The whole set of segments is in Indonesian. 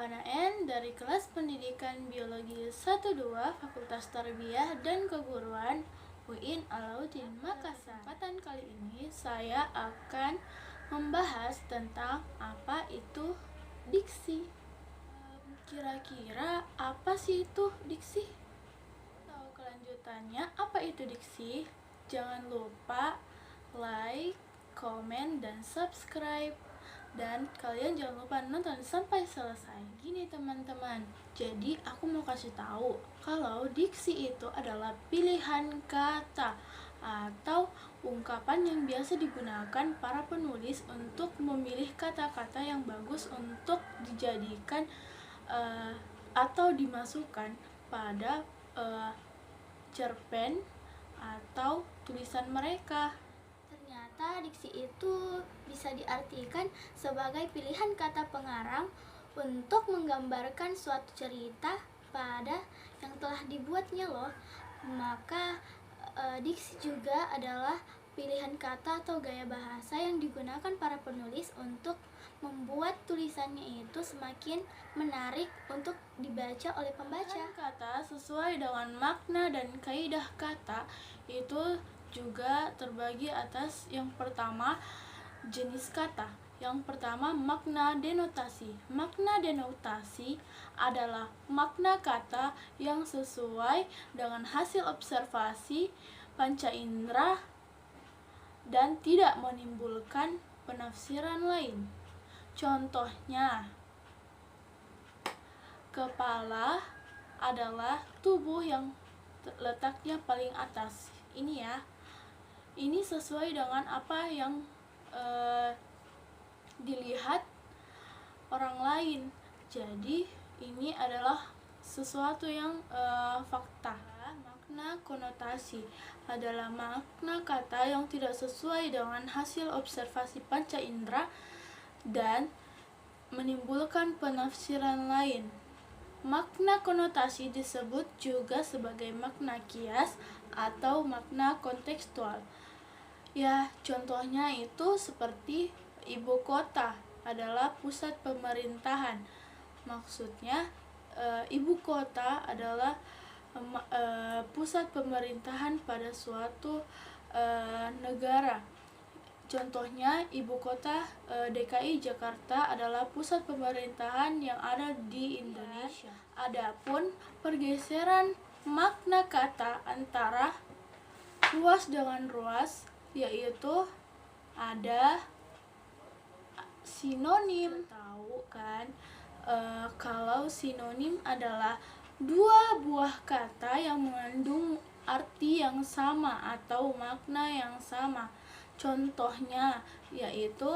Fana N dari kelas pendidikan biologi 12 Fakultas Tarbiyah dan Keguruan UIN Alauddin Makassar. Kesempatan kali ini saya akan membahas tentang apa itu diksi. Kira-kira apa sih itu diksi? Tahu kelanjutannya apa itu diksi? Jangan lupa like, komen, dan subscribe. Dan kalian jangan lupa nonton sampai selesai. Gini teman-teman, jadi aku mau kasih tahu kalau diksi itu adalah pilihan kata atau ungkapan yang biasa digunakan para penulis untuk memilih kata-kata yang bagus untuk dijadikan atau dimasukkan pada cerpen atau tulisan mereka. Ternyata diksi itu bisa diartikan sebagai pilihan kata pengarang untuk menggambarkan suatu cerita pada yang telah dibuatnya loh. Maka diksi juga adalah pilihan kata atau gaya bahasa yang digunakan para penulis untuk membuat tulisannya itu semakin menarik untuk dibaca oleh pembaca. Kata sesuai dengan makna dan kaidah kata itu juga terbagi atas yang pertama jenis kata. Yang pertama makna denotasi. Makna denotasi adalah makna kata yang sesuai dengan hasil observasi panca indera dan tidak menimbulkan penafsiran lain. Contohnya, kepala adalah tubuh yang letaknya paling atas. Ini ya. Ini sesuai dengan apa yang dilihat orang lain. Jadi ini adalah sesuatu yang fakta. Makna konotasi adalah makna kata yang tidak sesuai dengan hasil observasi panca indera dan menimbulkan penafsiran lain. Makna konotasi disebut juga sebagai makna kias atau makna kontekstual. Ya, contohnya itu seperti ibu kota adalah pusat pemerintahan. Maksudnya ibu kota adalah pusat pemerintahan pada suatu negara. Contohnya ibu kota DKI Jakarta adalah pusat pemerintahan yang ada di Indonesia. Adapun pergeseran makna kata antara luas dengan ruas yaitu ada sinonim. Tahu kan kalau sinonim adalah dua buah kata yang mengandung arti yang sama atau makna yang sama. Contohnya yaitu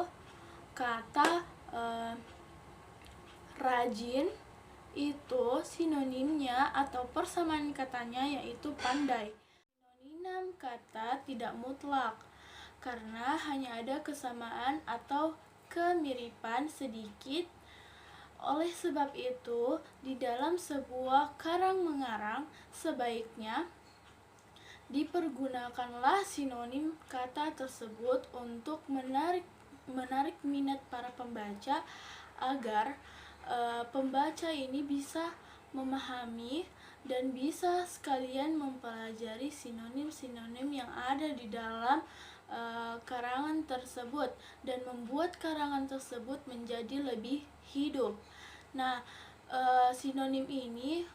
kata rajin itu sinonimnya atau persamaan katanya yaitu pandai. Sinonim kata tidak mutlak karena hanya ada kesamaan atau kemiripan sedikit. Oleh sebab itu, di dalam sebuah karang mengarang sebaiknya dipergunakanlah sinonim kata tersebut untuk menarik minat para pembaca agar pembaca ini bisa memahami dan bisa sekalian mempelajari sinonim-sinonim yang ada di dalam karangan tersebut dan membuat karangan tersebut menjadi lebih hidup. Nah, sinonim ini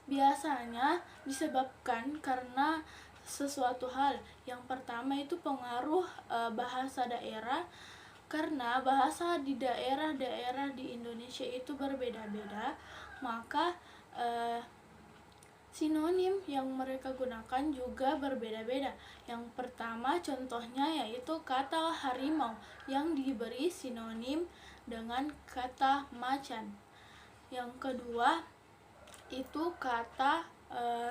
biasanya disebabkan karena sesuatu hal. Yang pertama itu pengaruh bahasa daerah, karena bahasa di daerah-daerah di Indonesia itu berbeda-beda, maka sinonim yang mereka gunakan juga berbeda-beda. Yang pertama contohnya yaitu kata harimau yang diberi sinonim dengan kata macan. Yang kedua itu kata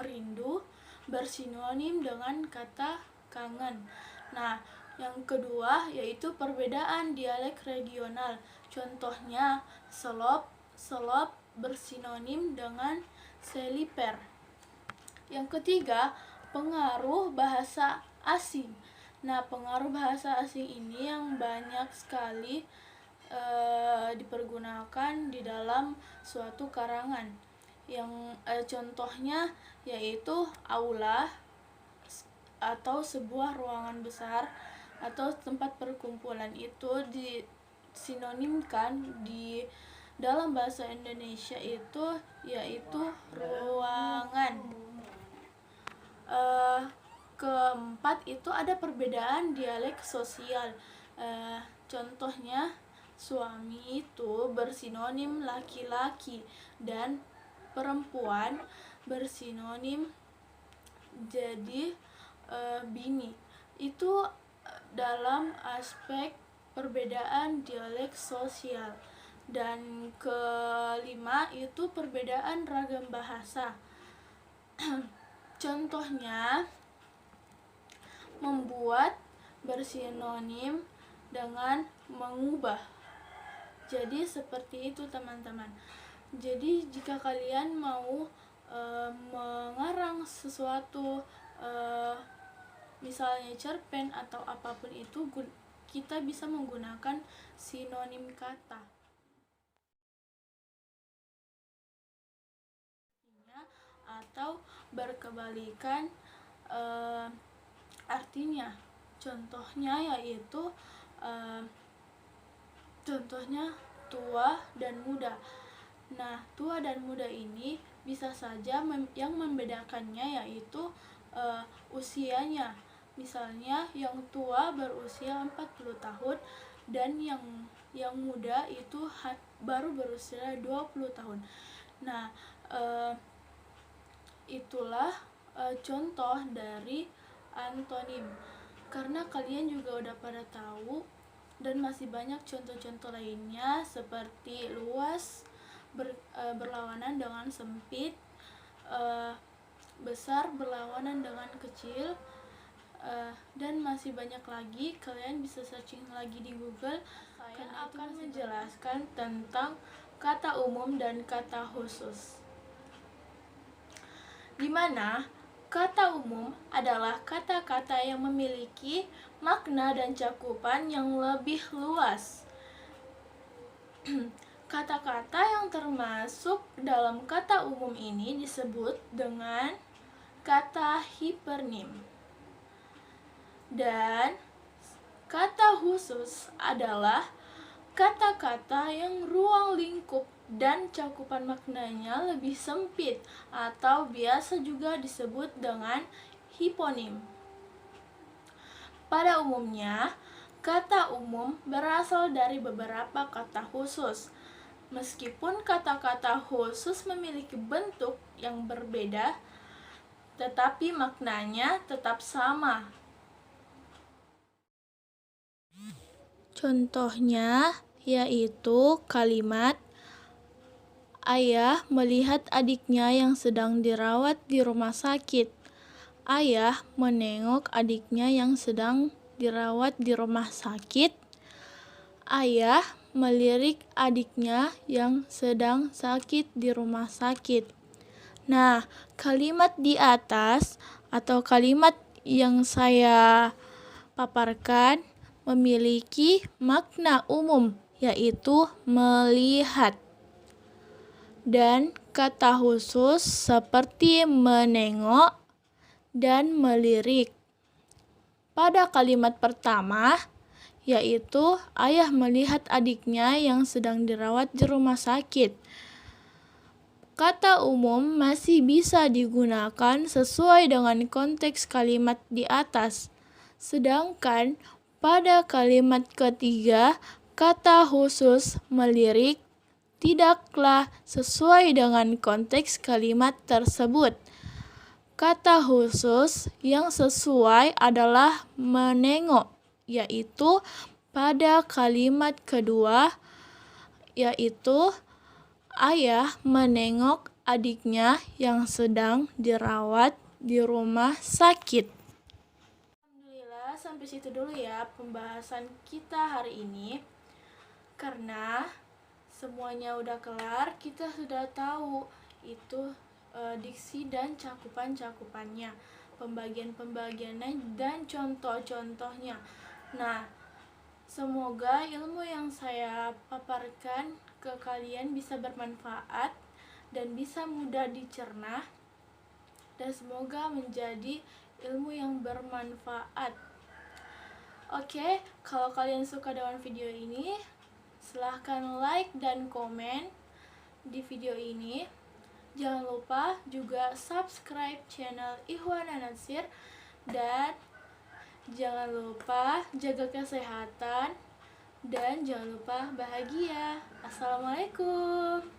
rindu bersinonim dengan kata kangen. Nah, yang kedua yaitu perbedaan dialek regional. Contohnya selop bersinonim dengan seliper. Yang ketiga, pengaruh bahasa asing. Nah, pengaruh bahasa asing ini yang banyak sekali dipergunakan di dalam suatu karangan. Yang contohnya yaitu aula atau sebuah ruangan besar atau tempat perkumpulan. Itu disinonimkan di dalam bahasa Indonesia itu yaitu ruangan. Keempat itu ada perbedaan dialek sosial. Contohnya suami itu bersinonim laki-laki dan perempuan bersinonim jadi bini. Itu dalam aspek perbedaan dialek sosial. Dan kelima itu perbedaan ragam bahasa. Contohnya membuat bersinonim dengan mengubah. Jadi seperti itu teman-teman. Jadi jika kalian mau mengarang sesuatu, misalnya cerpen atau apapun itu, kita bisa menggunakan sinonim kata atau berkebalikan artinya. Contohnya yaitu contohnya tua dan muda. Nah, tua dan muda ini bisa saja yang membedakannya yaitu usianya. Misalnya yang tua berusia 40 tahun dan yang muda itu baru berusia 20 tahun. Nah, itulah contoh dari antonim. Karena kalian juga udah pada tahu, dan masih banyak contoh-contoh lainnya seperti luas berlawanan dengan sempit, besar berlawanan dengan kecil, dan masih banyak lagi. Kalian bisa searching lagi di Google. Saya akan menjelaskan tentang kata umum dan kata khusus, di mana kata umum adalah kata-kata yang memiliki makna dan cakupan yang lebih luas. Kata-kata yang termasuk dalam kata umum ini disebut dengan kata hipernim. Dan kata khusus adalah kata-kata yang ruang lingkup dan cakupan maknanya lebih sempit atau biasa juga disebut dengan hiponim. Pada umumnya, kata umum berasal dari beberapa kata khusus. Meskipun kata-kata khusus memiliki bentuk yang berbeda, tetapi maknanya tetap sama. Contohnya yaitu kalimat ayah melihat adiknya yang sedang dirawat di rumah sakit. Ayah menengok adiknya yang sedang dirawat di rumah sakit. Ayah melirik adiknya yang sedang sakit di rumah sakit. Nah, kalimat di atas atau kalimat yang saya paparkan memiliki makna umum, yaitu melihat. Dan kata khusus seperti menengok dan melirik. Pada kalimat pertama, yaitu ayah melihat adiknya yang sedang dirawat di rumah sakit, kata umum masih bisa digunakan sesuai dengan konteks kalimat di atas. Sedangkan pada kalimat ketiga, kata khusus melirik tidaklah sesuai dengan konteks kalimat tersebut. Kata khusus yang sesuai adalah menengok, yaitu pada kalimat kedua, yaitu ayah menengok adiknya yang sedang dirawat di rumah sakit. Alhamdulillah, sampai situ dulu ya pembahasan kita hari ini. Karena semuanya udah kelar, kita sudah tahu itu diksi dan cakupan-cakupannya, pembagian-pembagiannya dan contoh-contohnya. Nah, Semoga ilmu yang saya paparkan ke kalian bisa bermanfaat dan bisa mudah dicerna, dan semoga menjadi ilmu yang bermanfaat. Oke, kalau kalian suka dengan video ini, silahkan like dan komen di video ini. Jangan lupa juga subscribe channel Ihwana Natsir, dan jangan lupa jaga kesehatan, dan jangan lupa bahagia. Assalamualaikum.